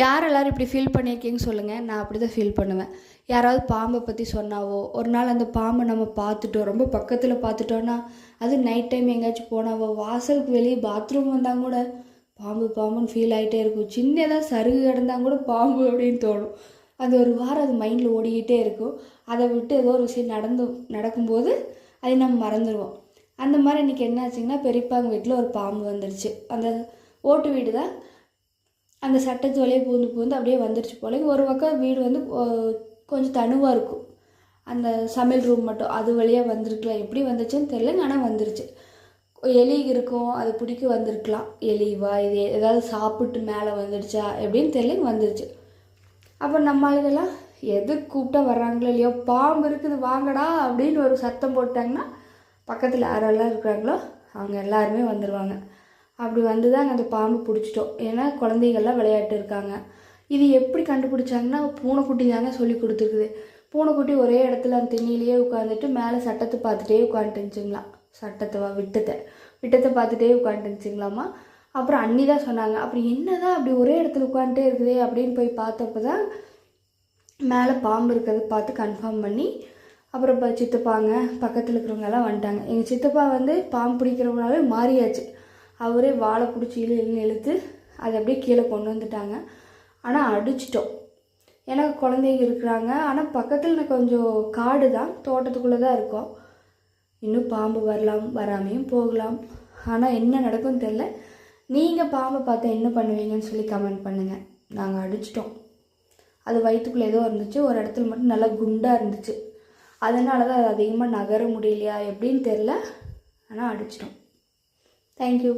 யார் எல்லோரும் இப்படி ஃபீல் பண்ணியிருக்கீங்கன்னு சொல்லுங்கள். நான் அப்படி தான் ஃபீல் பண்ணுவேன். யாராவது பாம்பை பற்றி சொன்னாவோ, ஒரு நாள் அந்த பாம்பை நம்ம பார்த்துட்டோம், ரொம்ப பக்கத்தில் பார்த்துட்டோன்னா, அது நைட் டைம் எங்கேயாச்சும் போனாவோ, வாசலுக்கு வெளியே பாத்ரூம் வந்தால் கூட பாம்பு பாம்புன்னு ஃபீல் ஆகிட்டே இருக்கும். சின்னதாக சருகு கிடந்தால் கூட பாம்பு அப்படின்னு தோணும். அது ஒரு வாரம் அது மைண்டில் ஓடிக்கிட்டே இருக்கும். அதை விட்டு ஏதோ ஒரு விஷயம் நடக்கும்போது அதை நம்ம மறந்துடுவோம். அந்த மாதிரி இன்றைக்கி என்ன ஆச்சுங்கன்னா, பெரியப்பாங்க வீட்டில் ஒரு பாம்பு வந்துடுச்சு. அந்த ஓட்டு வீடு தான். அந்த சட்டத்து வழியே பூந்து அப்படியே வந்துருச்சு போல. ஒரு பக்கம் வீடு வந்து கொஞ்சம் தனுவாக இருக்கும். அந்த சமையல் ரூம் மட்டும் அது வழியாக வந்திருக்கலாம். எப்படி வந்துச்சுன்னு தெரியலங்க, ஆனால் வந்துருச்சு. எலி இருக்கும், அது பிடிக்க வந்திருக்கலாம். எலிவா இது ஏதாவது சாப்பிட்டு மேலே வந்துடுச்சா எப்படின்னு தெரியலங்க, வந்துருச்சு. அப்போ நம்ம ஆளுகெல்லாம் எது கூப்பிட்டா வர்றாங்களோ இல்லையோ, பாம்பு இருக்குது வாங்கடா அப்படின்னு ஒரு சத்தம் போட்டாங்கன்னா பக்கத்தில் யாரெல்லாம் இருக்கிறாங்களோ அவங்க எல்லாருமே வந்துடுவாங்க. அப்படி வந்து தான் அந்த பாம்பு பிடிச்சிட்டோம். ஏன்னா குழந்தைகள்லாம் விளையாட்டு இருக்காங்க. இது எப்படி கண்டுபிடிச்சாங்கன்னா, பூனைக்குட்டி தாங்க சொல்லி கொடுத்துருக்குது. பூனைக்குட்டி ஒரே இடத்துல அந்த திண்ணிலேயே உட்காந்துட்டு மேலே சட்டத்தை பார்த்துட்டே உட்காந்துட்டுருந்துச்சுங்களாம். விட்டத்தை பார்த்துட்டே உட்காந்துட்டுருந்துச்சுங்களாமா. அப்புறம் அண்ணி தான் சொன்னாங்க, அப்புறம் என்ன தான் அப்படி ஒரே இடத்துல உட்காந்துட்டே இருக்குதே அப்படின்னு போய் பார்த்தப்போ தான் மேலே பாம்பு இருக்கிறத பார்த்து கன்ஃபார்ம் பண்ணி அப்புறம் சித்தப்பாங்க பக்கத்தில் இருக்கிறவங்கெல்லாம் வந்துட்டாங்க. எங்கள் சித்தப்பா வந்து பாம்பு பிடிக்கிறவங்களாவே மாறியாச்சு. அவரே வாழை பிடிச்சி இழுத்து அதை அப்படியே கீழே கொண்டு வந்துட்டாங்க. ஆனால் அடிச்சிட்டோம். ஏன்னா குழந்தைங்க இருக்கிறாங்க. ஆனால் பக்கத்தில் கொஞ்சம் காடு தான், தோட்டத்துக்குள்ளே தான் இருக்கோம். இன்னும் பாம்பு வரலாம், வராமையும் போகலாம். ஆனால் என்ன நடக்கும்னு தெரில. நீங்கள் பாம்பை பார்த்தா என்ன பண்ணுவீங்கன்னு சொல்லி கமெண்ட் பண்ணுங்கள். நாங்கள் அடிச்சிட்டோம். அது வயிற்றுக்குள்ளே ஏதோ இருந்துச்சு, ஒரு இடத்துல மட்டும் நல்லா குண்டாக இருந்துச்சு. அதனால தான் அது அதிகமாக நகர முடியலையா எப்படின்னு தெரில. ஆனால் அடிச்சிட்டோம். தேங்க்யூ.